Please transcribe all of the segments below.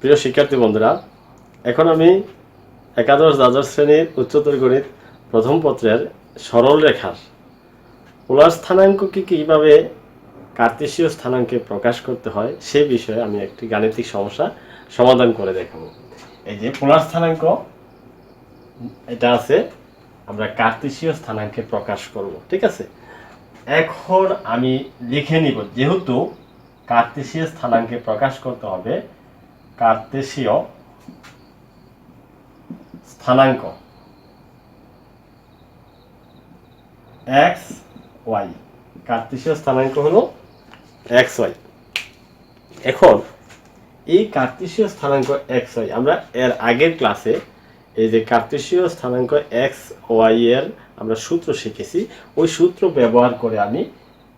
প্রিয় শিক্ষার্থী বন্ধুরা, এখন আমি একাদশ দ্বাদশ শ্রেণীর উচ্চতর গণিত প্রথম পত্রের সরল রেখার পোলার স্থানাঙ্ককে কীভাবে কার্তেশীয় স্থানাঙ্কে প্রকাশ করতে হয় সে বিষয়ে আমি একটি গাণিতিক সমস্যা সমাধান করে দেখাবো। এই যে পোলার স্থানাঙ্ক এটা আছে, আমরা কার্তেশীয় স্থানাঙ্কে প্রকাশ করব, ঠিক আছে। এখন আমি লিখে নিব, যেহেতু কার্তেশীয় স্থানাঙ্কে প্রকাশ করতে হবে কার্তেশীয় স্থানাঙ্ক এক্স ওয়াই, কার্তেশীয় স্থানাঙ্ক হলো এক্স ওয়াই। এখন এই কার্তেশীয় স্থানাঙ্ক এক্স ওয়াই আমরা এর আগের ক্লাসে এই যে কার্তেশীয় স্থানাঙ্ক এক্স ওয়াই এর আমরা সূত্র শিখেছি, ওই সূত্র ব্যবহার করে আমি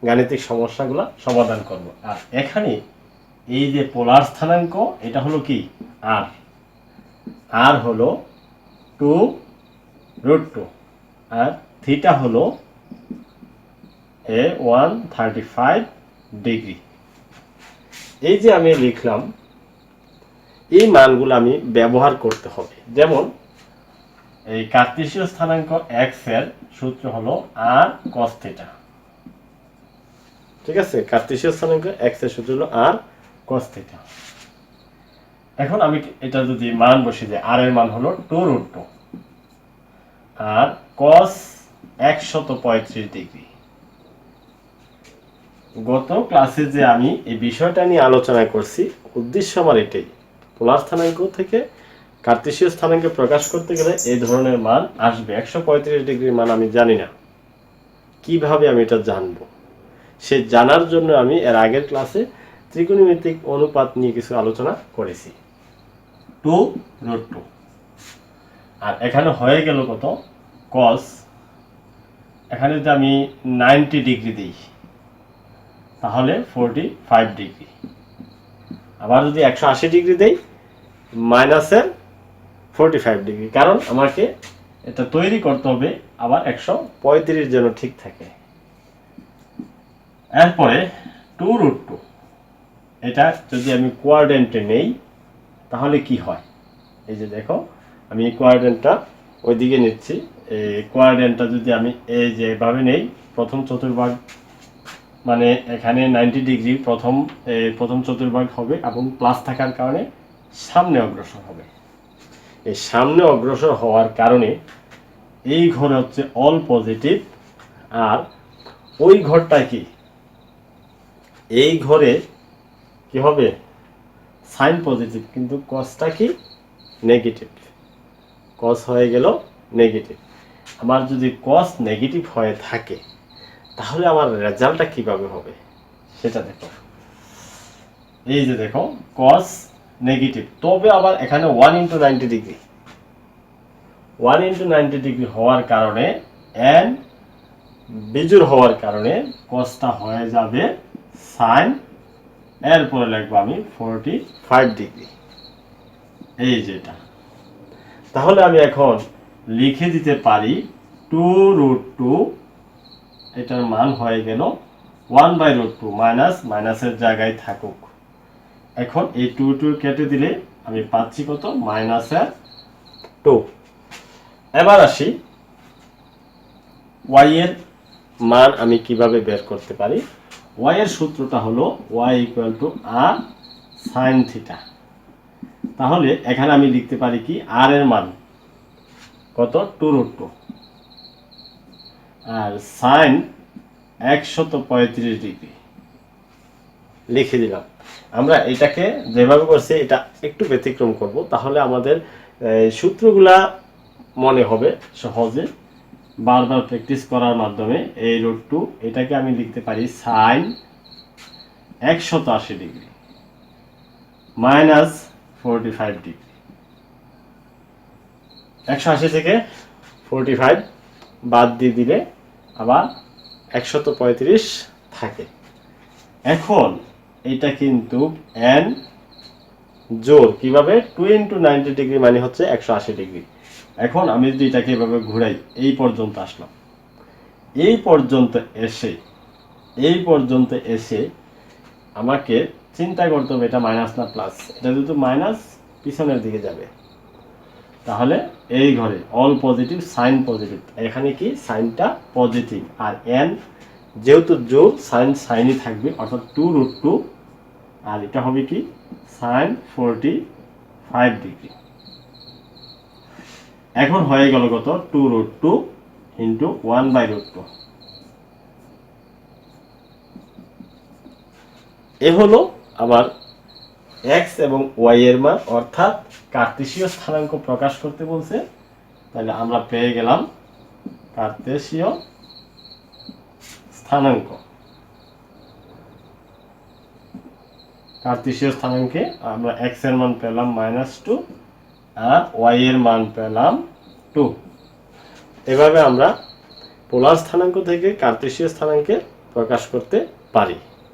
গাণিতিক সমস্যাগুলো সমাধান করব। আর এখানে এই যে পোলার স্থানাঙ্ক এটা হলো কি আর, আর হলো 2√2 আর থিটা হলো 135 ডিগ্রি। এই যে আমি লিখলাম, এই মানগুলো আমি ব্যবহার করতে হবে। যেমন এই কার্তেশীয় স্থানাঙ্ক এক্স এর সূত্র হলো আর কস থিটা, ঠিক আছে। কার্তেশীয় স্থানাঙ্ক এক্স এর সূত্র হলো আর কস থিটা। এখন আমি এটা যদি মান বসিয়ে দিই, আর এর মান হলো 2√2 আর কস 135 ডিগ্রি। গত ক্লাসে যে আমি এই বিষয়টা নিয়ে আলোচনা করছি, উদ্দেশ্য আমার এটাই, পোলার স্থানাঙ্ক থেকে কার্তেশীয় স্থানাঙ্কে প্রকাশ করতে গেলে এই ধরনের মান আসবে। 135 ডিগ্রির মান আমি জানি না, কিভাবে আমি এটা জানবো? সে জানার জন্য আমি এর আগের ক্লাসে ত্রিকোণমিতিক অনুপাত নিয়ে কিছু আলোচনা করেছি। 2√2 আর এখানে হয়ে গেল কত কস, এখানে যদি আমি 90 ডিগ্রি দিই তাহলে 45 ডিগ্রি। আবার যদি 180 ডিগ্রি দেই মাইনাসের 45 ডিগ্রি, কারণ আমাকে এটা তৈরি করতে হবে আবার 135 যেন ঠিক থাকে। এরপরে 2√2 এটা যদি আমি কোয়াড্রেন্টে নেই তাহলে কি হয়? এই যে দেখো, আমি কোয়াড্রেন্টটা ওইদিকে নিচ্ছি। এই কোয়াড্রেন্টটা যদি আমি এই যে এভাবে নেই, প্রথম চতুর্ভাগ মানে এখানে 90 ডিগ্রি প্রথম চতুর্ভাগ হবে এবং প্লাস থাকার কারণে সামনে অগ্রসর হবে। এই সামনে অগ্রসর হওয়ার কারণে এই ঘরে হচ্ছে অল পজিটিভ, আর ওই ঘরটা কি, এই ঘরে কি হবে সাইন পজিটিভ, কিন্তু কসটা কি নেগেটিভ, কস হয়ে গেল নেগেটিভ। আমার যদি কস নেগেটিভ হয়ে থাকে তাহলে আমার রেজাল্টটা কিভাবে হবে সেটা দেখো। এই যে দেখো কস নেগেটিভ, তবে আবার এখানে 1 × 90 ডিগ্রি, 1 × 90 ডিগ্রি হওয়ার কারণে এন বিজোড় হওয়ার কারণে কসটা হয়ে যাবে সাইন, এরপরে লিখবো আমি 45 ডিগ্রি, এই যেটা। তাহলে আমি এখন লিখে দিতে পারি 2√2, এটার মান হয়ে গেল 1/√2, মাইনাস মাইনাসের জায়গায় থাকুক। এখন এই 2 কেটে দিলে আমি পাচ্ছি কত, -2। এবার আসি y এর মান আমি কিভাবে বের করতে পারি। y এর সূত্রটা হলো y = r sin থিটা। তাহলে এখানে আমি লিখতে পারি কি, r এর মান কত 2√2 আর sin 135 ডিগ্রি লিখে দিলাম। আমরা এটাকে যেভাবে করছি এটা একটু ব্যতিক্রম করব, তাহলে আমাদের সূত্রগুলা মনে হবে সহজে। বারবার প্র্যাকটিস করার মাধ্যমে এই √2 এটাকে আমি লিখতে পারি sin 180 ডিগ্রি -45 ডিগ্রি। 180 থেকে 45 বাদ দিয়ে দিলে আবার 135 থাকে। এখন এটা কিন্তু n জোর কিভাবে, 2 × 90 ডিগ্রি মানে হচ্ছে 180 ডিগ্রি। এখন আমি যদি এটাকে এভাবে ঘুরাই, এই পর্যন্ত আসলাম, এই পর্যন্ত এসে আমাকে চিন্তা করতে হবে এটা মাইনাস না প্লাস। এটা যেহেতু মাইনাস, পিছনের দিকে যাবে। তাহলে এই ঘরে অল পজিটিভ, সাইন পজিটিভ, এখানে কি সাইনটা পজিটিভ, আর n যেহেতু যোগ সাইন সাইনই থাকবে, অর্থাৎ 2√2, আর এটা হবে কি সাইন 45 ডিগ্রি। এখন হয়ে গেল কত, 2√2 ইন্টু 1/√2। এ হলো আমার x এবং y এর মান, অর্থাৎ কার্তেশীয় স্থানাঙ্ক প্রকাশ করতে বলছে। তাহলে আমরা পেয়ে গেলাম কার্তেশীয় স্থানাঙ্ক। কার্তেশীয় স্থানাঙ্কে আমরা x এর মান পেলাম -2 আর y এর মান পেলাম 2। এভাবে আমরা পোলার স্থানাঙ্ক থেকে কার্তেশীয় স্থানাঙ্কে প্রকাশ করতে পারি।